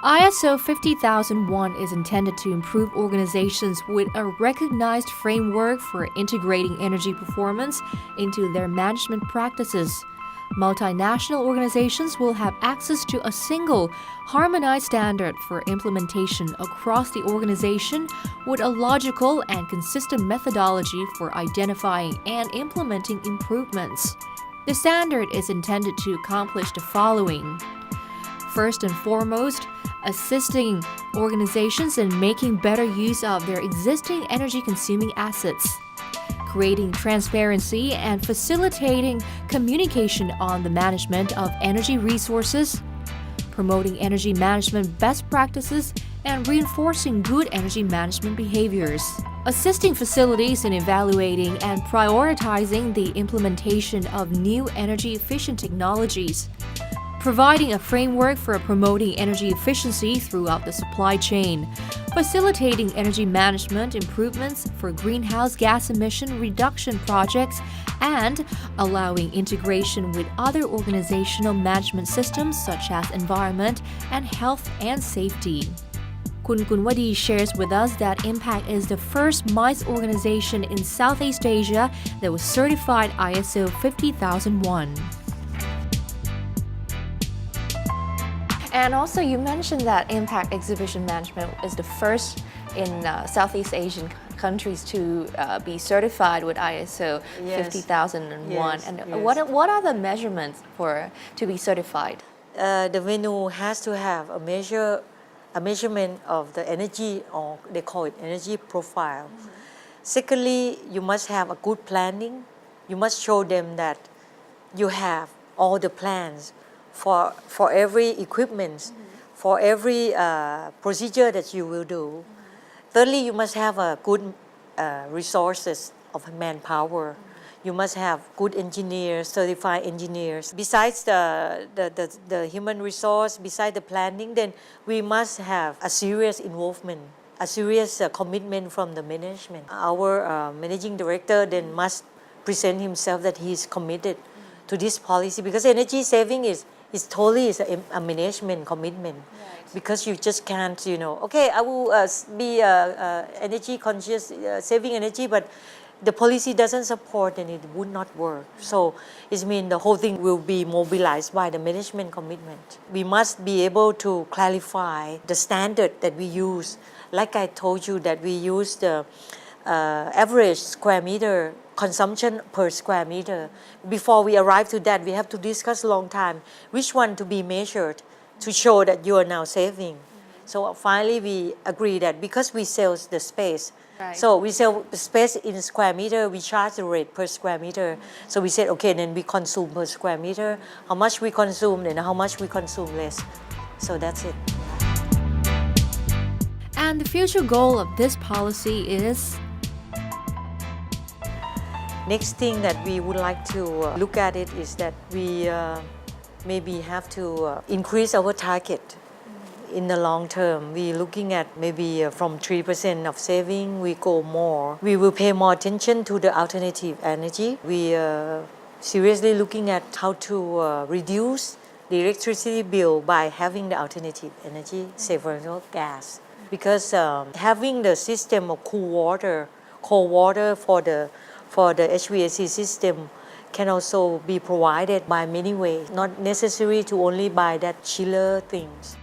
ISO 50001 is intended to improve organizations with a recognized framework for integrating energy performance into their management practices. Multinational organizations will have access to a single, harmonized standard for implementation across the organization with a logical and consistent methodology for identifying and implementing improvements. The standard is intended to accomplish the following. First and foremost, assisting organizations in making better use of their existing energy-consuming assets, creating transparency and facilitating communication on the management of energy resources, promoting energy management best practices, and reinforcing good energy management behaviors, assisting facilities in evaluating and prioritizing the implementation of new energy-efficient technologies, providing a framework for promoting energy efficiency throughout the supply chain, facilitating energy management improvements for greenhouse gas emission reduction projects, and allowing integration with other organizational management systems such as environment and health and safety. Kun Kunwadi shares with us that Impact is the first MICE organization in Southeast Asia that was certified ISO 50001. And also, you mentioned that Impact Exhibition Management is the first in Southeast Asian countries to be certified with ISO 50001. Yes, And yes. what are the measurements to be certified? The venue has to have a measurement of the energy, or they call it energy profile. Secondly, you must have a good planning. You must show them that you have all the plans for every equipment, for every procedure that you will do. Thirdly, you must have a good resources of manpower. You must have good engineers, certified engineers. Besides the human resource, besides the planning, then we must have a serious involvement, a serious commitment from the management. Our managing director then must present himself that he is committed to this policy, because energy saving is totally a management commitment. Because you just can't, okay, I will be energy conscious, saving energy, but the policy doesn't support, and it would not work. So it means the whole thing will be mobilized by the management commitment. We must be able to clarify the standard that we use. Like I told you, that we use the average square meter consumption per square meter. Before we arrive to that, we have to discuss a long time which one to be measured to show that you are now saving. So finally we agree that because we sell the space, so we sell the space in square meter, we charge the rate per square meter. So we said, okay, then we consume per square meter, how much we consume and how much we consume less. So that's it. And the future goal of this policy is? Next thing that we would like to look at it is that we maybe have to increase our target in the long term. We're looking at maybe from 3% of saving, we go more. We will pay more attention to the alternative energy. We are seriously looking at how to reduce the electricity bill by having the alternative energy, say for example gas. Because having the system of cold water for the HVAC system can also be provided by many ways, not necessary to only buy that chiller things.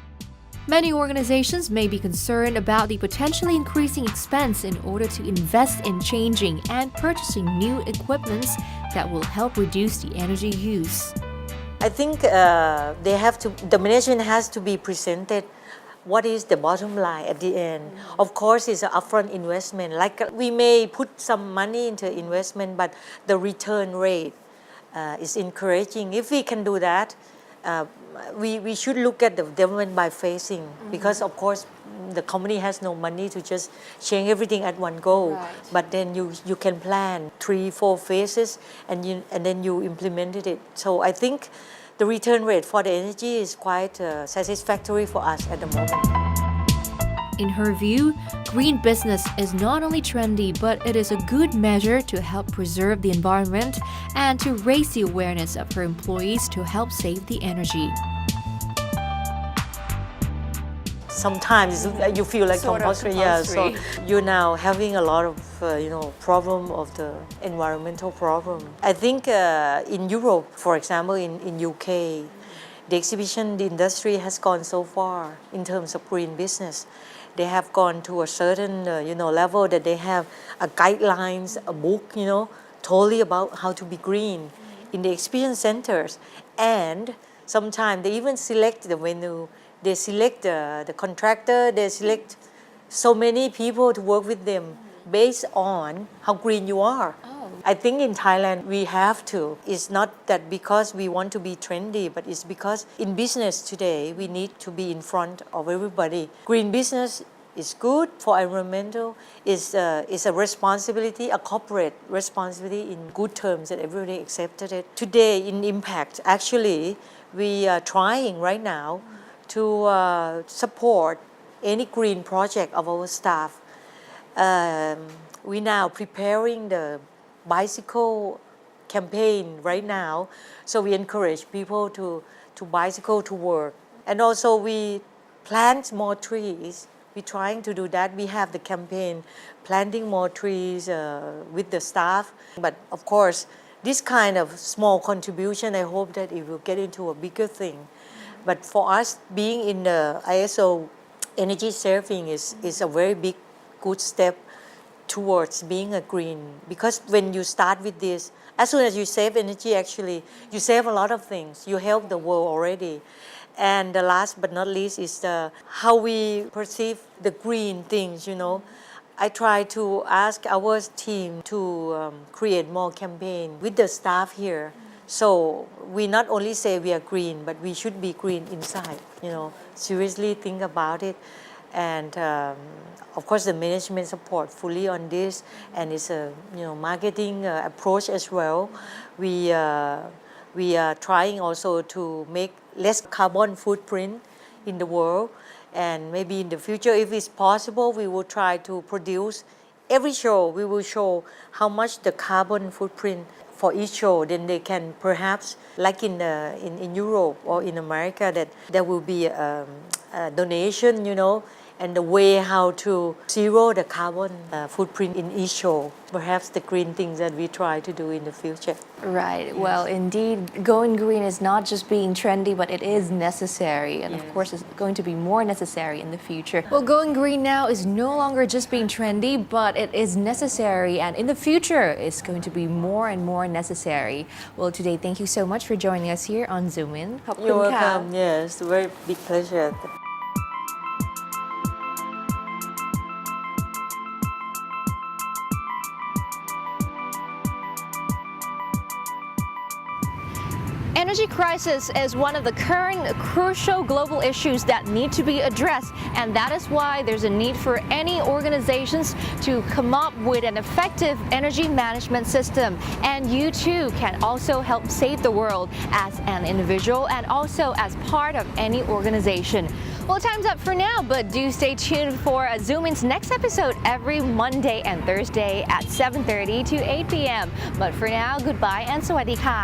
Many organizations may be concerned about the potentially increasing expense in order to invest in changing and purchasing new equipments that will help reduce the energy use. I think the management has to be presented what is the bottom line at the end. Of course, it's an upfront investment. Like we may put some money into investment, but the return rate is encouraging. If we can do that, we should look at the development by phasing, because of course the company has no money to just change everything at one go. But then you can plan 3-4 phases and then you implemented it. So I think the return rate for the energy is quite satisfactory for us at the moment. In her view, green business is not only trendy, but it is a good measure to help preserve the environment and to raise the awareness of her employees to help save the energy. sometimes you feel like Sort of compulsory. Yeah, so compulsory. you're now having a lot of problem of the environmental problem. I think in Europe, for example, in UK, the exhibition industry has gone so far in terms of green business. They have gone to a certain level that they have a guidelines, a book, totally about how to be green in the exhibition centers. And sometimes they even select the venue, they select the contractor, they select so many people to work with them based on how green you are. I think in Thailand we have to. It's not that because we want to be trendy, but it's because in business today we need to be in front of everybody. Green business is good for environmental. It's a responsibility, a corporate responsibility in good terms that everybody accepted it. Today in Impact, actually, we are trying right now to support any green project of our staff. We now preparing the bicycle campaign right now, so we encourage people to bicycle to work, and also we plant more trees. We're trying to do that. We have the campaign planting more trees with the staff, but of course this kind of small contribution, I hope that it will get into a bigger thing. But for us, being in the ISO energy saving is a very big good step towards being a green, because when you start with this, as soon as you save energy, actually you save a lot of things, you help the world already. And the last but not least is how we perceive the green things. I try to ask our team to create more campaign with the staff here, so we not only say we are green, but we should be green inside. Seriously think about it. And of course, the management support fully on this, and it's a marketing approach as well. We are trying also to make less carbon footprint in the world, and maybe in the future, if it's possible, we will try to produce every show. We will show how much the carbon footprint for each show. Then they can perhaps, like in Europe or in America, that there will be a donation, and the way how to zero the carbon footprint in each show. Perhaps the green things that we try to do in the future. Right. Yes. Well, indeed, going green is not just being trendy, but it is necessary. And of course, it's going to be more necessary in the future. Well, going green now is no longer just being trendy, but it is necessary. And in the future, it's going to be more and more necessary. Well, today, thank you so much for joining us here on Zoom In. You're welcome. Yes, a very big pleasure. Energy crisis is one of the current crucial global issues that need to be addressed, and that is why there's a need for any organizations to come up with an effective energy management system. And you too can also help save the world as an individual and also as part of any organization. Well, time's up for now, but do stay tuned for Zoom In's next episode every Monday and Thursday at 7:30 to 8 p.m. But for now, goodbye and สวัสดีค่ะ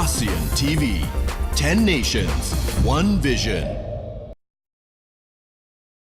ASEAN TV, 10 nations, one vision.